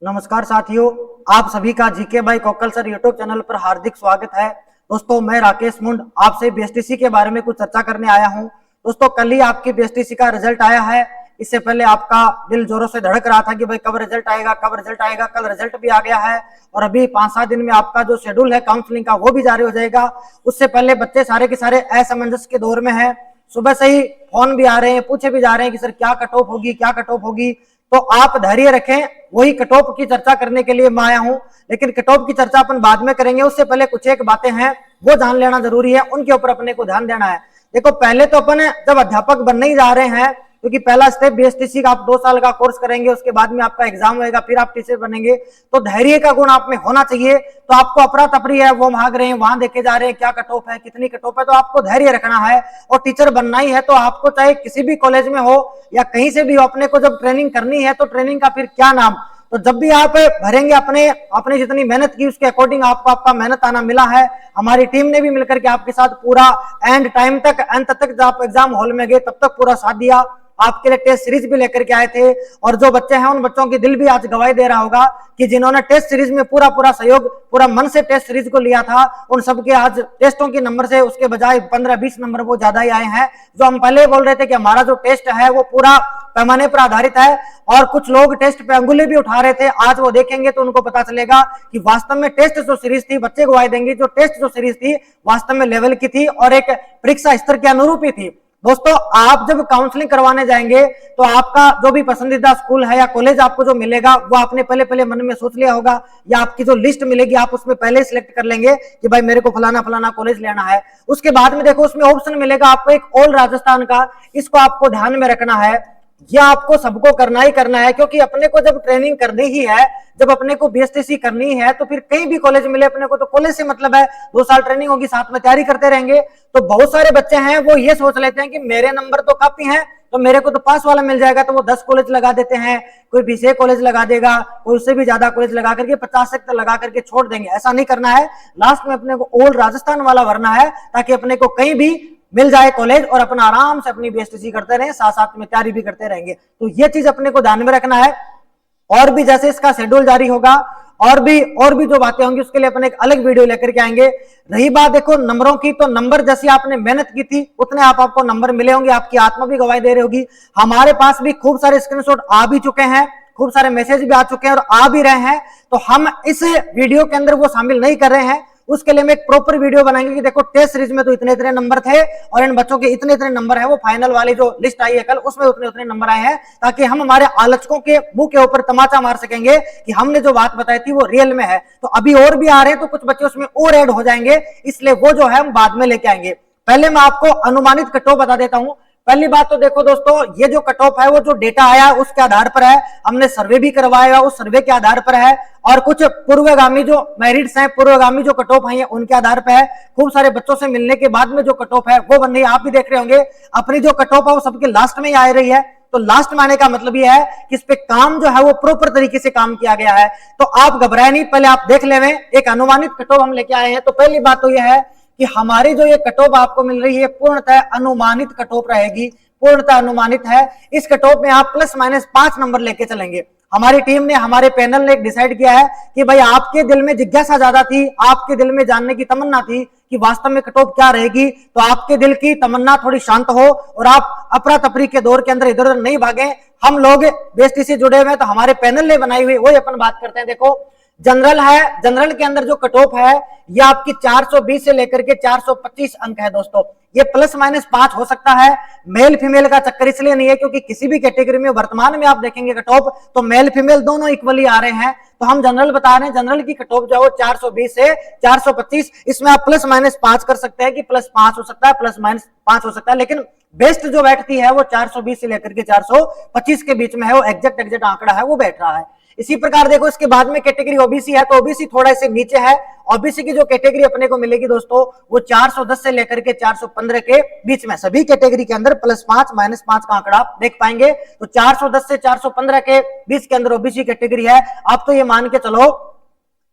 नमस्कार साथियों, आप सभी का GK by Kokalla sir YouTube channel पर हार्दिक स्वागत है। दोस्तों, मैं राकेश मुंड आपसे बीएसटीसी के बारे में कुछ चर्चा करने आया हूं। दोस्तों, कल ही आपकी बीएसटीसी का रिजल्ट आया है। इससे पहले आपका दिल जोरों से धड़क रहा था कि भाई कब रिजल्ट आएगा, कब रिजल्ट आएगा। कल रिजल्ट भी आ गया है और अभी 5-7 दिन में आपका जो शेड्यूल है काउंसलिंग का वो भी जारी हो जाएगा। उससे पहले बच्चे सारे के सारे असमंजस के दौर में है। सुबह से ही फोन भी आ रहे हैं, पूछे भी जा रहे हैं कि सर क्या कट ऑफ होगी, क्या कट ऑफ होगी। तो आप धैर्य रखें, वही कट ऑफ की चर्चा करने के लिए मैं आया हूं। लेकिन कट ऑफ की चर्चा अपन बाद में करेंगे, उससे पहले कुछ एक बातें हैं वो जान लेना जरूरी है, उनके ऊपर अपने को ध्यान देना है। देखो, पहले तो अपन जब अध्यापक बनने ही जा रहे हैं, क्योंकि पहला स्टेप बीएसटीसी का आप 2 साल का कोर्स करेंगे, उसके बाद में आपका एग्जाम होएगा, फिर आप टीचर बनेंगे। तो धैर्य का गुण आप में होना चाहिए। तो आपको अफरा तफरी है, वो भाग रहे हैं, वहां देखे जा रहे हैं क्या कट ऑफ है, कितनी कट ऑफ है, तो आपको धैर्य रखना है और टीचर बनना ही है। तो आपको चाहे किसी भी कॉलेज में हो या कहीं से भी हो, अपने को जब ट्रेनिंग करनी है तो ट्रेनिंग का फिर क्या नाम। तो जब भी आप भरेंगे अपने जितनी मेहनत की उसके अकॉर्डिंग आपको आपका मेहनत आना मिला है। हमारी टीम ने भी मिलकर के आपके साथ पूरा एंड टाइम तक, अंत तक जब आप एग्जाम हॉल में गए तब तक पूरा साथ दिया। आपके लिए टेस्ट सीरीज भी लेकर के आए थे और जो बच्चे हैं उन बच्चों की दिल भी आज गवाही दे रहा होगा कि जिन्होंने टेस्ट सीरीज में पूरा सहयोग, पूरा मन से टेस्ट सीरीज को लिया था, उन सबके आज टेस्टों के नंबर से उसके बजाय 15-20 नंबर वो ज्यादा ही आए हैं। जो हम पहले बोल रहे थे कि हमारा जो टेस्ट है वो पूरा पैमाने पर आधारित है और कुछ लोग टेस्ट पे अंगुली भी उठा रहे थे, आज वो देखेंगे तो उनको पता चलेगा कि वास्तव में टेस्ट जो सीरीज थी, बच्चे गवाही देंगे, जो टेस्ट जो सीरीज थी वास्तव में लेवल की थी और एक परीक्षा स्तर के अनुरूप ही थी। दोस्तों, आप जब काउंसलिंग करवाने जाएंगे तो आपका जो भी पसंदीदा स्कूल है या कॉलेज आपको जो मिलेगा वो आपने पहले मन में सोच लिया होगा, या आपकी जो लिस्ट मिलेगी आप उसमें पहले सिलेक्ट कर लेंगे कि भाई मेरे को फलाना कॉलेज लेना है। उसके बाद में देखो उसमें ऑप्शन मिलेगा आपको एक ऑल राजस्थान का, इसको आपको ध्यान में रखना है। यह आपको सबको करना ही करना है, क्योंकि अपने को जब ट्रेनिंग करनी ही है, जब अपने को बीएसटीसी करनी है तो फिर कहीं भी कॉलेज मिले अपने को तो कॉलेज से मतलब है। 2 साल ट्रेनिंग होगी, साथ में तैयारी करते रहेंगे। तो बहुत सारे बच्चे हैं वो ये सोच लेते हैं कि मेरे नंबर तो काफी हैं तो मेरे को तो पास वाला मिल जाएगा, तो वो 10 कॉलेज लगा देते हैं, कोई 20 कॉलेज लगा देगा, कोई उससे भी ज्यादा कॉलेज लगा करके 50 तक लगा करके छोड़ देंगे। ऐसा नहीं करना है, लास्ट में अपने को ऑल राजस्थान वाला भरना है ताकि अपने को कहीं भी मिल जाए कॉलेज और अपना आराम से अपनी बीएसटीसी करते रहे, साथ साथ में तैयारी भी करते रहेंगे। तो ये चीज अपने को ध्यान में रखना है। और भी जैसे इसका शेड्यूल जारी होगा और भी जो बातें होंगी उसके लिए अपने एक अलग वीडियो लेकर के आएंगे। रही बात देखो नंबरों की, तो नंबर जैसी आपने मेहनत की थी उतने आपको नंबर मिले होंगे, आपकी आत्मा भी गवाही दे रही होगी। हमारे पास भी खूब सारे स्क्रीनशॉट आ भी चुके हैं, खूब सारे मैसेज भी आ चुके हैं और आ भी रहे हैं। तो हम इस वीडियो के अंदर वो शामिल नहीं कर रहे हैं, उसके लिए हम एक प्रॉपर वीडियो बनाएंगे कि देखो टेस्ट सीरीज में तो इतने नंबर थे और इन बच्चों के इतने नंबर है, वो फाइनल वाली जो लिस्ट आई है कल उसमें उतने नंबर आए हैं, ताकि हम हमारे आलोचकों के मुंह के ऊपर तमाचा मार सकेंगे कि हमने जो बात बताई थी वो रियल में है। तो अभी और भी आ रहे हैं तो कुछ बच्चे उसमें और ऐड हो जाएंगे, इसलिए वो जो है हम बाद में लेके आएंगे। पहले मैं आपको अनुमानित कट ऑफ बता देता हूं। पहली बात तो देखो दोस्तों, ये जो कट ऑफ है वो जो डेटा आया उसके आधार पर है, हमने सर्वे भी करवाया उस सर्वे के आधार पर है, और कुछ पूर्वगामी जो मेरिट्स हैं, पूर्वगामी जो कट ऑफ है उनके आधार पर है। खूब सारे बच्चों से मिलने के बाद में जो कट ऑफ है वो बन रही है, आप भी देख रहे होंगे। अपनी जो कट ऑफ है वो सबके लास्ट में ही आ रही है, तो लास्ट में आने का मतलब यह है कि इस पे काम जो है वो प्रॉपर तरीके से काम किया गया है। तो आप घबराए नहीं, पहले आप देख ले, एक अनुमानित कट ऑफ हम लेके आए हैं। तो पहली बात तो यह है कि हमारी जो ये कट ऑफ आपको मिल रही है पूर्णतः अनुमानित कट ऑफ रहेगी, पूर्णतः अनुमानित है। इस कट ऑफ में आप ±5 नंबर लेके चलेंगे। हमारी टीम ने, हमारे पैनल ने डिसाइड किया है कि भाई आपके दिल में जिज्ञासा ज्यादा थी, आपके दिल में जानने की तमन्ना थी कि वास्तव में कट ऑफ क्या रहेगी, तो आपके दिल की तमन्ना थोड़ी शांत हो और आप अफरा तफरी के दौर के अंदर इधर उधर नहीं भागे। हम लोग बीएसटीसी जुड़े हुए हैं तो हमारे पैनल ने बनाई हुई वही अपन बात करते हैं। देखो जनरल है, जनरल के अंदर जो कट ऑफ है ये आपकी 420 से लेकर के 425 अंक है दोस्तों। ये ±5 हो सकता है। मेल फीमेल का चक्कर इसलिए नहीं है क्योंकि किसी भी कैटेगरी में वर्तमान में आप देखेंगे कट ऑफ तो मेल फीमेल दोनों इक्वली आ रहे हैं। तो हम जनरल बता रहे हैं, जनरल की कट ऑफ जो है 420 से 425, इसमें आप ±5 कर सकते हैं कि +5 हो सकता है, ±5 हो सकता है, लेकिन बेस्ट जो बैठती है वो 420 से लेकर के 425 के बीच में है, वो एग्जैक्ट आंकड़ा है वो बैठ रहा है। इसी प्रकार देखो इसके बाद में कैटेगरी ओबीसी है, तो ओबीसी थोड़ा से नीचे है। ओबीसी की जो कैटेगरी अपने को मिलेगी दोस्तों वो 410 से लेकर के 415 के बीच में, सभी कैटेगरी के अंदर +5 -5 का आंकड़ा आप देख पाएंगे। तो 410 से 415 के बीच के अंदर ओबीसी कैटेगरी है। आप तो ये मान के चलो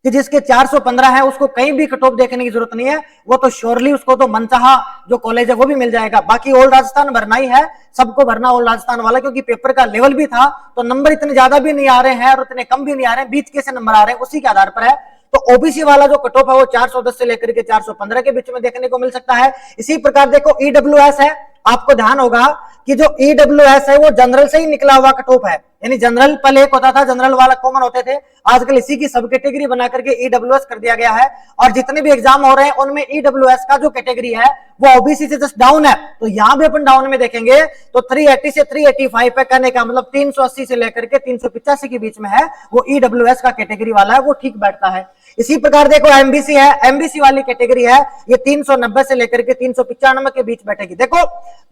कि जिसके 415 है उसको कहीं भी कट ऑफ देखने की जरूरत नहीं है, वो तो श्योरली उसको तो मनचाहा जो कॉलेज है वो भी मिल जाएगा। बाकी ऑल राजस्थान भरना ही है, सबको भरना ऑल राजस्थान वाला, क्योंकि पेपर का लेवल भी था तो नंबर इतने ज्यादा भी नहीं आ रहे हैं और इतने कम भी नहीं आ रहे हैं, बीच के से नंबर आ रहे हैं, उसी के आधार पर है। तो ओबीसी वाला जो कट ऑफ है वो 410 से लेकर के 415 के बीच में देखने को मिल सकता है। इसी प्रकार देखो ईडब्ल्यूएस है, आपको ध्यान होगा कि जो ईडब्ल्यूएस है वो जनरल से ही निकला हुआ कट ऑफ है, यानी जनरल पहले एक होता था, जनरल वाला कॉमन होते थे, आजकल इसी की सब कैटेगरी बना करके ईडब्ल्यूएस कर दिया गया है। और जितने भी एग्जाम हो रहे हैं उनमें ईडब्ल्यूएस का जो कैटेगरी है वो ओबीसी से जस्ट डाउन है। तो यहां भी अपन डाउन में देखेंगे तो 380 से 385 पे करने का मतलब 380 से लेकर के 385 के बीच में है, वो ईडब्ल्यूएस का कैटेगरी वाला है, वो ठीक बैठता है। इसी प्रकार देखो एमबीसी है, एमबीसी वाली कैटेगरी है, ये 390 से लेकर के 395 के बीच बैठेगी। देखो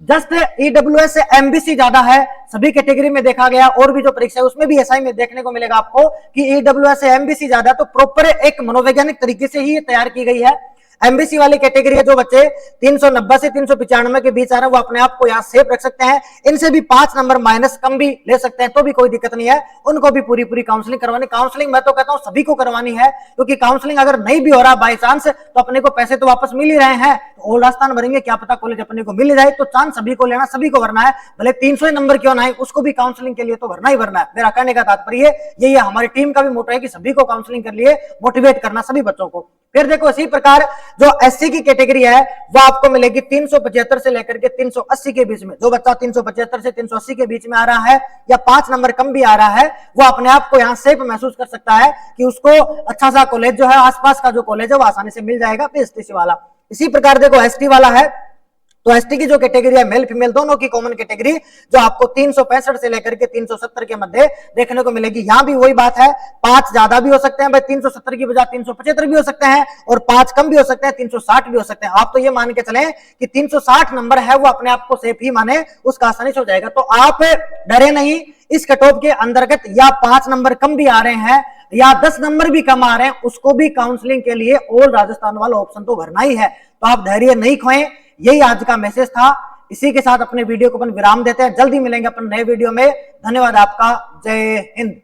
जस्ट ईडब्ल्यूएस से एमबीसी ज्यादा है, सभी कैटेगरी में देखा गया, और भी जो परीक्षा है उसमें भी ऐसा ही में देखने को मिलेगा आपको कि ईडब्ल्यूएस से एमबीसी ज्यादा, तो प्रॉपर एक मनोवैज्ञानिक तरीके से ही ये तैयार की गई है। एमबीसी वाली कैटेगरी है जो बच्चे 390 से 395 के बीच आ रहे हैं वो अपने आप को यहाँ सेफ रख सकते हैं, इनसे भी 5 नंबर माइनस कम भी ले सकते हैं तो भी कोई दिक्कत नहीं है, उनको भी पूरी पूरी काउंसलिंग करवानी। काउंसलिंग मैं तो कहता हूं सभी को करवानी है, क्योंकि काउंसलिंग अगर नहीं भी हो रहा बाई चांस तो अपने को पैसे तो वापस मिल ही रहे हैं, तो ऑल राजस्थान भरेंगे, क्या पता कॉलेज अपने को मिल जाए, तो चांस सभी को लेना, सभी को भरना है, भले 300 नंबर क्यों ना है, उसको भी काउंसलिंग के लिए तो भरना ही भरना है। मेरा कहने का तात्पर्य यही है, हमारी टीम का भी मोटो है कि सभी को काउंसलिंग कर लिए मोटिवेट करना सभी बच्चों को। फिर देखो इसी प्रकार जो एससी की कैटेगरी है वो आपको मिलेगी 375 से लेकर के 380 के बीच में। जो बच्चा 375 से 380 के बीच में आ रहा है या 5 नंबर कम भी आ रहा है, वो अपने आप को यहाँ सेफ महसूस कर सकता है कि उसको अच्छा सा कॉलेज जो है, आसपास का जो कॉलेज है वो आसानी से मिल जाएगा पीएसटीसी वाला। इसी प्रकार देखो एसटी वाला है, तो एसटी की जो कैटेगरी है मेल फीमेल दोनों की कॉमन कैटेगरी, जो आपको 365 से लेकर के 370 के मध्य देखने को मिलेगी। यहां भी वही बात है, 5 ज्यादा भी हो सकते हैं भाई, 370 की बजाय 375 भी हो सकते हैं, और 5 कम भी हो सकते हैं, 360 भी हो सकते हैं। आप तो ये मान के चलें कि 360 नंबर है वो अपने आप को सेफ ही माने, उसका आसानी से हो जाएगा। तो आप डरे नहीं, इस कट ऑफ के अंतर्गत या 5 नंबर कम भी आ रहे हैं या 10 नंबर भी कम आ रहे हैं, उसको भी काउंसलिंग के लिए ऑल राजस्थान वाला ऑप्शन तो भरना ही है। तो आप धैर्य नहीं खोएं, यही आज का मैसेज था। इसी के साथ अपने वीडियो को अपन विराम देते हैं, जल्दी मिलेंगे अपन नए वीडियो में। धन्यवाद आपका, जय हिंद।